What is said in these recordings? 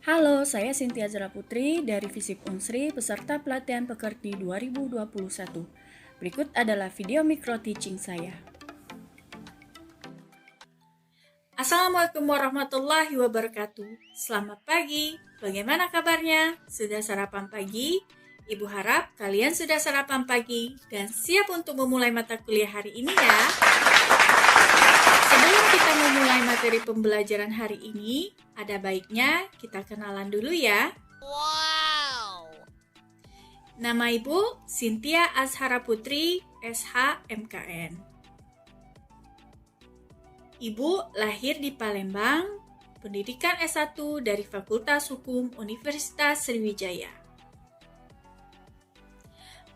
Halo, saya Cynthia Zara Putri dari Fisip Unsri, peserta pelatihan Pekerti 2021. Berikut adalah video micro teaching saya. Assalamualaikum warahmatullahi wabarakatuh. Selamat pagi, bagaimana kabarnya? Sudah sarapan pagi? Ibu harap kalian sudah sarapan pagi dan siap untuk memulai mata kuliah hari ini ya. Sebelum kita memulai materi pembelajaran hari ini, ada baiknya kita kenalan dulu ya. Wow! Nama Ibu Cynthia Azhara Putri, SH MKN. Ibu lahir di Palembang, pendidikan S1 dari Fakultas Hukum Universitas Sriwijaya.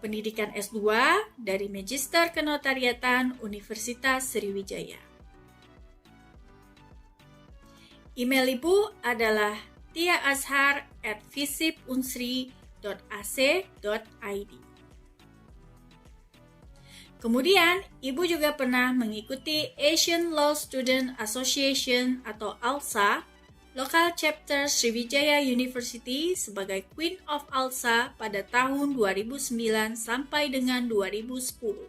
Pendidikan S2 dari Magister Kenotariatan Universitas Sriwijaya. Email Ibu adalah tiaazhar@visipunsri.ac.id. Kemudian, Ibu juga pernah mengikuti Asian Law Student Association atau ALSA, Local Chapter Sriwijaya University sebagai Queen of ALSA pada tahun 2009 sampai dengan 2010.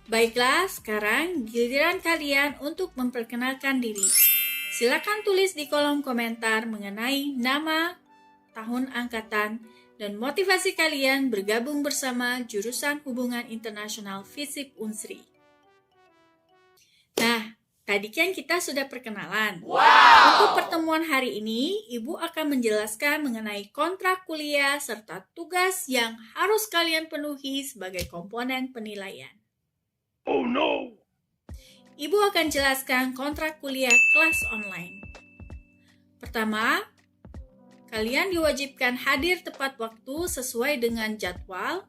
Baiklah, sekarang giliran kalian untuk memperkenalkan diri. Silakan tulis di kolom komentar mengenai nama, tahun angkatan, dan motivasi kalian bergabung bersama jurusan Hubungan Internasional Fisip Unsri. Nah, tadi kan kita sudah perkenalan. Untuk pertemuan hari ini, Ibu akan menjelaskan mengenai kontrak kuliah serta tugas yang harus kalian penuhi sebagai komponen penilaian. Oh no! Ibu akan jelaskan kontrak kuliah kelas online. Pertama, kalian diwajibkan hadir tepat waktu sesuai dengan jadwal.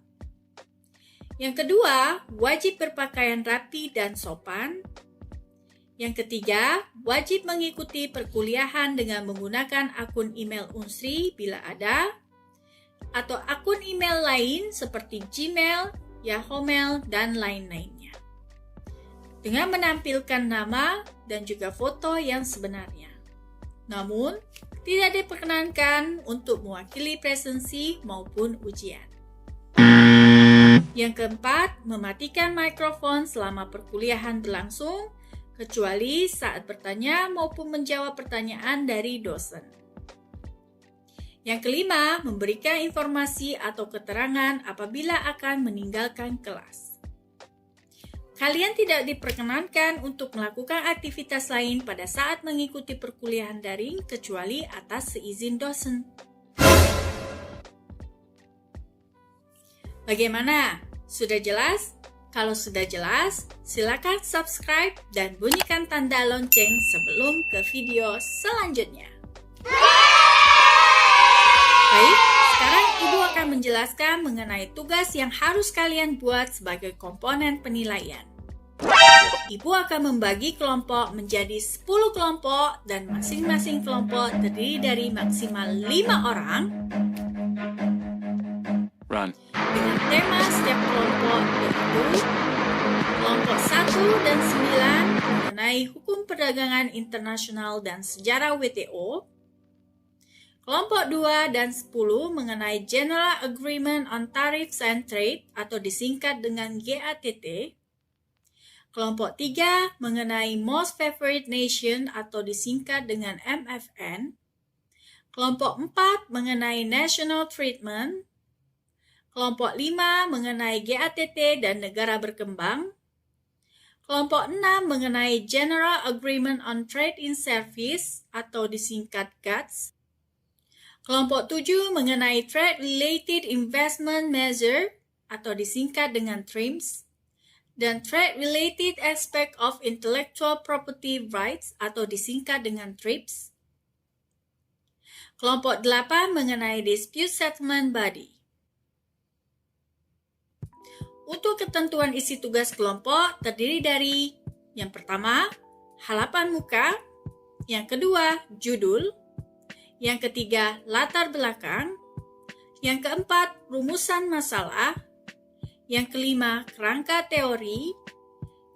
Yang kedua, wajib berpakaian rapi dan sopan. Yang ketiga, wajib mengikuti perkuliahan dengan menggunakan akun email Unsri bila ada, atau akun email lain seperti Gmail, Yahoo Mail, dan lain-lainnya. Dengan menampilkan nama dan juga foto yang sebenarnya. Namun, tidak diperkenankan untuk mewakili presensi maupun ujian. Yang keempat, mematikan mikrofon selama perkuliahan berlangsung, kecuali saat bertanya maupun menjawab pertanyaan dari dosen. Yang kelima, memberikan informasi atau keterangan apabila akan meninggalkan kelas. Kalian tidak diperkenankan untuk melakukan aktivitas lain pada saat mengikuti perkuliahan daring kecuali atas seizin dosen. Bagaimana? Sudah jelas? Kalau sudah jelas, silakan subscribe dan bunyikan tanda lonceng sebelum ke video selanjutnya. Baik, sekarang Ibu akan menjelaskan mengenai tugas yang harus kalian buat sebagai komponen penilaian. Ibu akan membagi kelompok menjadi 10 kelompok dan masing-masing kelompok terdiri dari maksimal 5 orang. Run. Dengan tema setiap kelompok yaitu kelompok 1 dan 9 mengenai hukum perdagangan internasional dan sejarah WTO. Kelompok 2 dan 10 mengenai General Agreement on Tariffs and Trade atau disingkat dengan GATT. Kelompok 3 mengenai Most Favored Nation atau disingkat dengan MFN. Kelompok 4 mengenai National Treatment. Kelompok 5 mengenai GATT dan negara berkembang. Kelompok 6 mengenai General Agreement on Trade in Service atau disingkat GATS. Kelompok 7 mengenai Trade Related Investment Measure atau disingkat dengan TRIMS. Dan Trade Related Aspect of Intellectual Property Rights atau disingkat dengan TRIPS. Kelompok 8 mengenai Dispute Settlement Body. Untuk ketentuan isi tugas kelompok terdiri dari yang pertama, halaman muka, yang kedua, judul, yang ketiga, latar belakang, yang keempat, rumusan masalah, yang kelima, kerangka teori,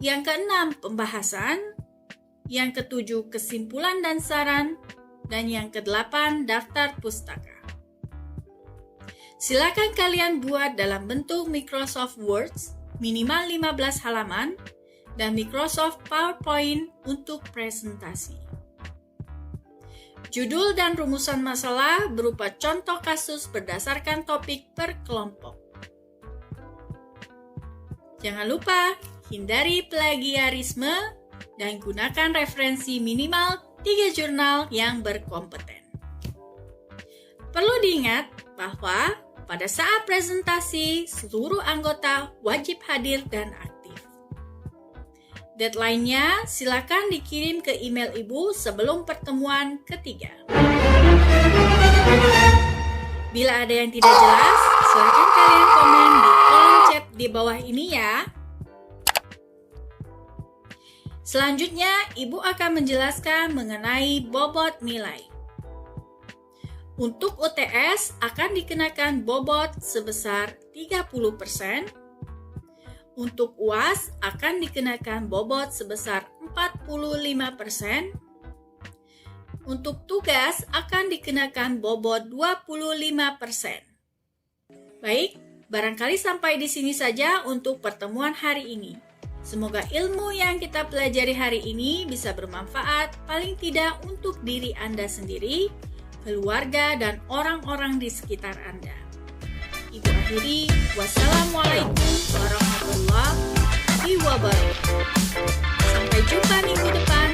yang keenam, pembahasan, yang ke-7 kesimpulan dan saran, dan yang ke-8 daftar pustaka. Silakan kalian buat dalam bentuk Microsoft Word minimal 15 halaman dan Microsoft PowerPoint untuk presentasi. Judul dan rumusan masalah berupa contoh kasus berdasarkan topik per kelompok. Jangan lupa hindari plagiarisme dan gunakan referensi minimal 3 jurnal yang berkompeten. Perlu diingat bahwa pada saat presentasi, seluruh anggota wajib hadir dan aktif. Deadline-nya silakan dikirim ke email Ibu sebelum pertemuan ketiga. Bila ada yang tidak jelas, silakan kalian komen di kolom chat di bawah ini ya. Selanjutnya, Ibu akan menjelaskan mengenai bobot nilai. Untuk UTS akan dikenakan bobot sebesar 30%. Untuk UAS akan dikenakan bobot sebesar 45%. Untuk tugas akan dikenakan bobot 25%. Baik, barangkali sampai di sini saja untuk pertemuan hari ini. Semoga ilmu yang kita pelajari hari ini bisa bermanfaat paling tidak untuk diri Anda sendiri, keluarga, dan orang-orang di sekitar Anda. Ibu akhiri, wassalamualaikum warahmatullahi wabarakatuh. Sampai jumpa minggu depan.